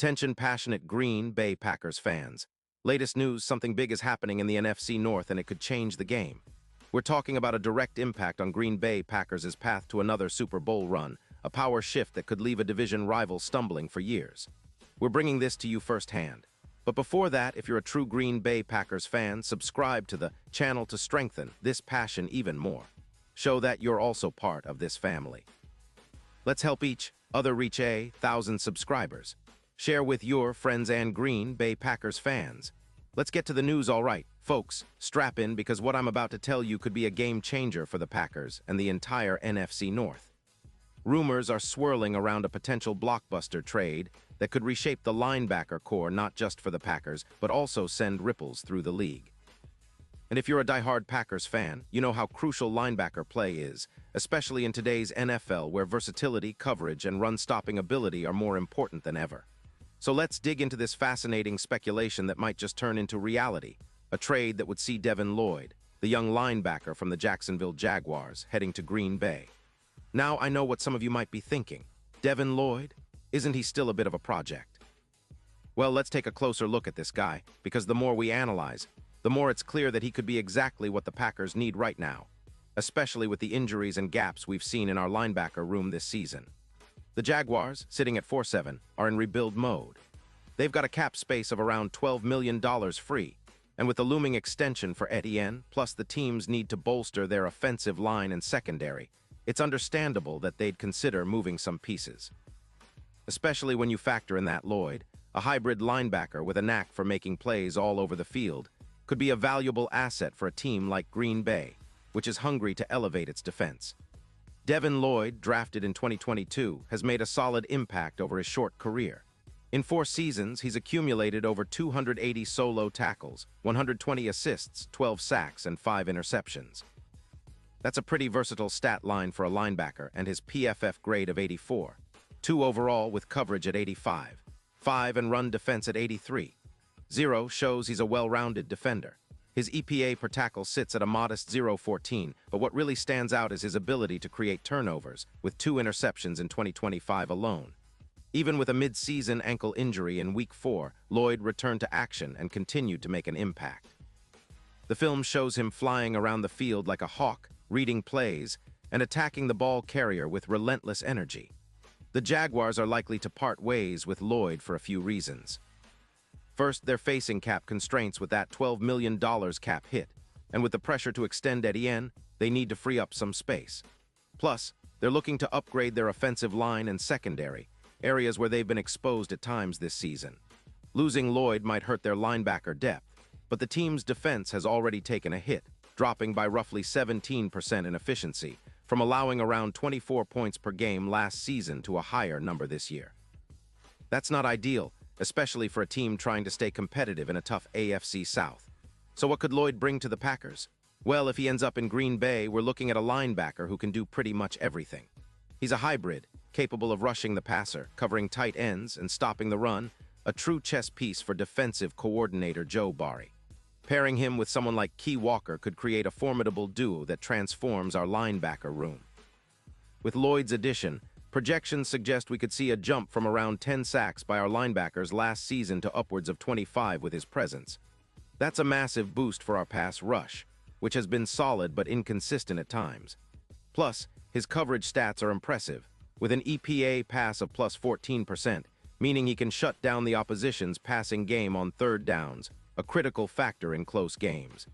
Attention passionate Green Bay Packers fans. Latest news, something big is happening in the NFC North and it could change the game. We're talking about a direct impact on Green Bay Packers' path to another Super Bowl run, a power shift that could leave a division rival stumbling for years. We're bringing this to you firsthand. But before that, if you're a true Green Bay Packers fan, subscribe to the channel to strengthen this passion even more. Show that you're also part of this family. Let's help each other reach 1,000 subscribers. Share with your friends and Green Bay Packers fans. Let's get to the news, all right. Folks, strap in because what I'm about to tell you could be a game changer for the Packers and the entire NFC North. Rumors are swirling around a potential blockbuster trade that could reshape the linebacker core not just for the Packers, but also send ripples through the league. And if you're a diehard Packers fan, you know how crucial linebacker play is, especially in today's NFL where versatility, coverage, and run-stopping ability are more important than ever. So let's dig into this fascinating speculation that might just turn into reality, a trade that would see Devin Lloyd, the young linebacker from the Jacksonville Jaguars, heading to Green Bay. Now I know what some of you might be thinking. Devin Lloyd? Isn't he still a bit of a project? Well, let's take a closer look at this guy, because the more we analyze, the more it's clear that he could be exactly what the Packers need right now, especially with the injuries and gaps we've seen in our linebacker room this season. The Jaguars, sitting at 4-7, are in rebuild mode. They've got a cap space of around $12 million free, and with the looming extension for Etienne, plus the team's need to bolster their offensive line and secondary, it's understandable that they'd consider moving some pieces. Especially when you factor in that Lloyd, a hybrid linebacker with a knack for making plays all over the field, could be a valuable asset for a team like Green Bay, which is hungry to elevate its defense. Devin Lloyd, drafted in 2022, has made a solid impact over his short career. In 4 seasons, he's accumulated over 280 solo tackles, 120 assists, 12 sacks, and 5 interceptions. That's a pretty versatile stat line for a linebacker, and his PFF grade of 84. 2 overall with coverage at 85. 5 and run defense at 83. 0 shows he's a well-rounded defender. His EPA per tackle sits at a modest 0.14, but what really stands out is his ability to create turnovers, with 2 interceptions in 2025 alone. Even with a mid-season ankle injury in Week 4, Lloyd returned to action and continued to make an impact. The film shows him flying around the field like a hawk, reading plays, and attacking the ball carrier with relentless energy. The Jaguars are likely to part ways with Lloyd for a few reasons. First, they're facing cap constraints with that $12 million cap hit, and with the pressure to extend Etienne, they need to free up some space. Plus, they're looking to upgrade their offensive line and secondary, areas where they've been exposed at times this season. Losing Lloyd might hurt their linebacker depth, but the team's defense has already taken a hit, dropping by roughly 17% in efficiency, from allowing around 24 points per game last season to a higher number this year. That's not ideal, especially for a team trying to stay competitive in a tough AFC South. So what could Lloyd bring to the Packers? Well, if he ends up in Green Bay, we're looking at a linebacker who can do pretty much everything. He's a hybrid, capable of rushing the passer, covering tight ends, and stopping the run, a true chess piece for defensive coordinator Joe Barry. Pairing him with someone like Key Walker could create a formidable duo that transforms our linebacker room. With Lloyd's addition, projections suggest we could see a jump from around 10 sacks by our linebackers last season to upwards of 25 with his presence. That's a massive boost for our pass rush, which has been solid but inconsistent at times. Plus, his coverage stats are impressive, with an EPA pass of plus 14%, meaning he can shut down the opposition's passing game on third downs, a critical factor in close games.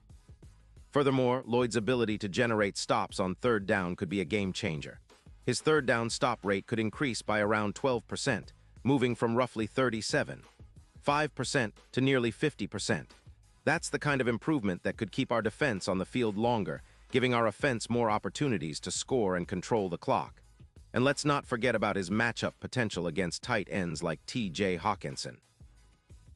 Furthermore, Lloyd's ability to generate stops on third down could be a game changer. His third down stop rate could increase by around 12%, moving from roughly 37.5% to nearly 50%. That's the kind of improvement that could keep our defense on the field longer, giving our offense more opportunities to score and control the clock. And let's not forget about his matchup potential against tight ends like T.J. Hawkinson.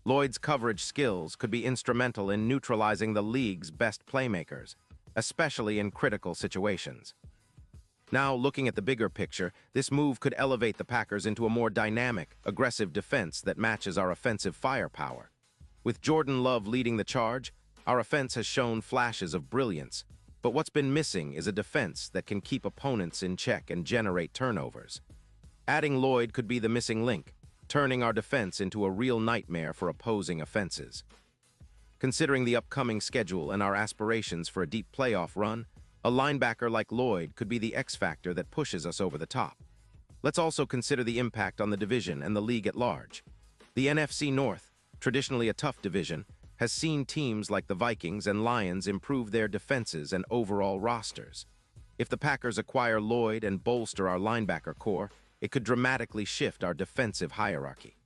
Lloyd's coverage skills could be instrumental in neutralizing the league's best playmakers, especially in critical situations. Now, looking at the bigger picture, this move could elevate the Packers into a more dynamic, aggressive defense that matches our offensive firepower. With Jordan Love leading the charge, our offense has shown flashes of brilliance, but what's been missing is a defense that can keep opponents in check and generate turnovers. Adding Lloyd could be the missing link, turning our defense into a real nightmare for opposing offenses. Considering the upcoming schedule and our aspirations for a deep playoff run, a linebacker like Lloyd could be the X factor that pushes us over the top. Let's also consider the impact on the division and the league at large. The NFC North, traditionally a tough division, has seen teams like the Vikings and Lions improve their defenses and overall rosters. If the Packers acquire Lloyd and bolster our linebacker core, it could dramatically shift our defensive hierarchy.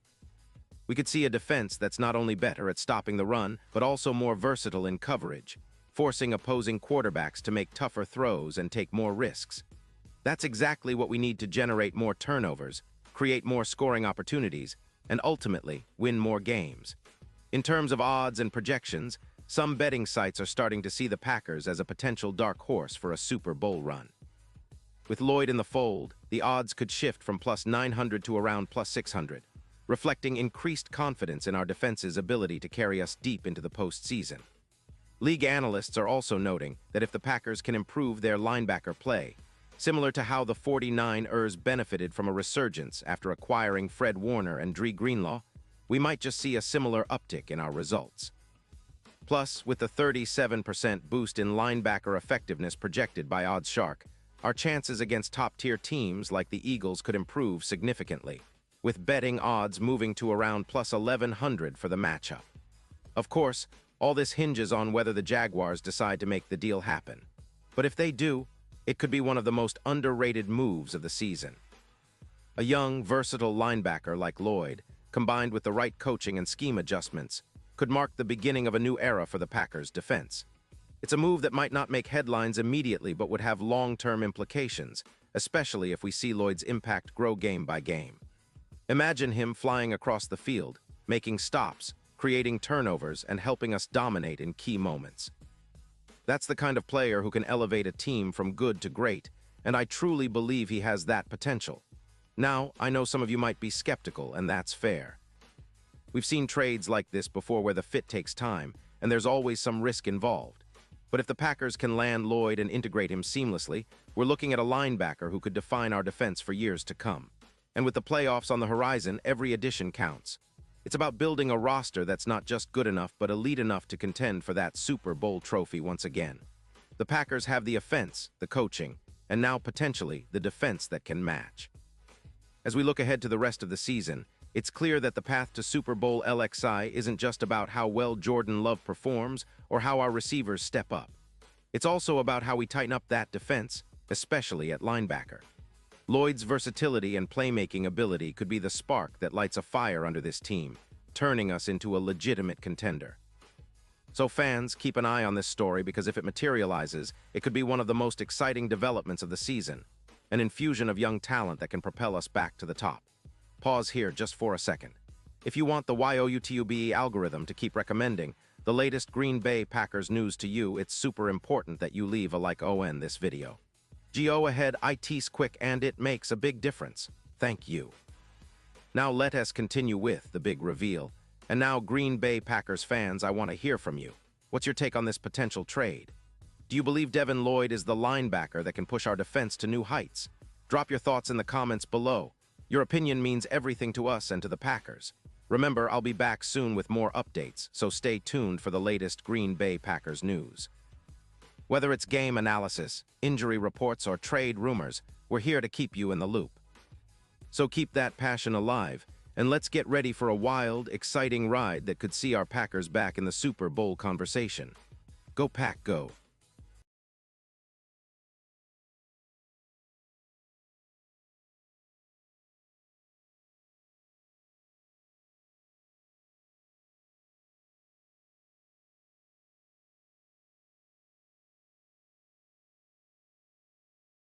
We could see a defense that's not only better at stopping the run, but also more versatile in coverage, forcing opposing quarterbacks to make tougher throws and take more risks. That's exactly what we need to generate more turnovers, create more scoring opportunities, and ultimately win more games. In terms of odds and projections, some betting sites are starting to see the Packers as a potential dark horse for a Super Bowl run. With Lloyd in the fold, the odds could shift from plus 900 to around plus 600, reflecting increased confidence in our defense's ability to carry us deep into the postseason. League analysts are also noting that if the Packers can improve their linebacker play, similar to how the 49ers benefited from a resurgence after acquiring Fred Warner and Dre Greenlaw, we might just see a similar uptick in our results. Plus, with the 37% boost in linebacker effectiveness projected by OddsShark, our chances against top-tier teams like the Eagles could improve significantly, with betting odds moving to around plus 1,100 for the matchup. Of course, all this hinges on whether the Jaguars decide to make the deal happen. But if they do, it could be one of the most underrated moves of the season. A young, versatile linebacker like Lloyd, combined with the right coaching and scheme adjustments, could mark the beginning of a new era for the Packers' defense. It's a move that might not make headlines immediately but would have long-term implications, especially if we see Lloyd's impact grow game by game. Imagine him flying across the field, making stops, creating turnovers, and helping us dominate in key moments. That's the kind of player who can elevate a team from good to great, and I truly believe he has that potential. Now, I know some of you might be skeptical, and that's fair. We've seen trades like this before where the fit takes time, and there's always some risk involved. But if the Packers can land Lloyd and integrate him seamlessly, we're looking at a linebacker who could define our defense for years to come. And with the playoffs on the horizon, every addition counts. It's about building a roster that's not just good enough but elite enough to contend for that Super Bowl trophy once again. The Packers have the offense, the coaching, and now potentially the defense that can match. As we look ahead to the rest of the season, it's clear that the path to Super Bowl LXI isn't just about how well Jordan Love performs or how our receivers step up. It's also about how we tighten up that defense, especially at linebacker. Lloyd's versatility and playmaking ability could be the spark that lights a fire under this team, turning us into a legitimate contender. So fans, keep an eye on this story because if it materializes, it could be one of the most exciting developments of the season, an infusion of young talent that can propel us back to the top. Pause here just for a second. If you want the YOUTUBE algorithm to keep recommending the latest Green Bay Packers news to you, it's super important that you leave a like on this video. Go ahead, it's quick and it makes a big difference. Thank you. Now let us continue with the big reveal. And now, Green Bay Packers fans, I want to hear from you. What's your take on this potential trade? Do you believe Devin Lloyd is the linebacker that can push our defense to new heights? Drop your thoughts in the comments below. Your opinion means everything to us and to the Packers. Remember, I'll be back soon with more updates, so stay tuned for the latest Green Bay Packers news. Whether it's game analysis, injury reports, or trade rumors, we're here to keep you in the loop. So keep that passion alive, and let's get ready for a wild, exciting ride that could see our Packers back in the Super Bowl conversation. Go Pack, go!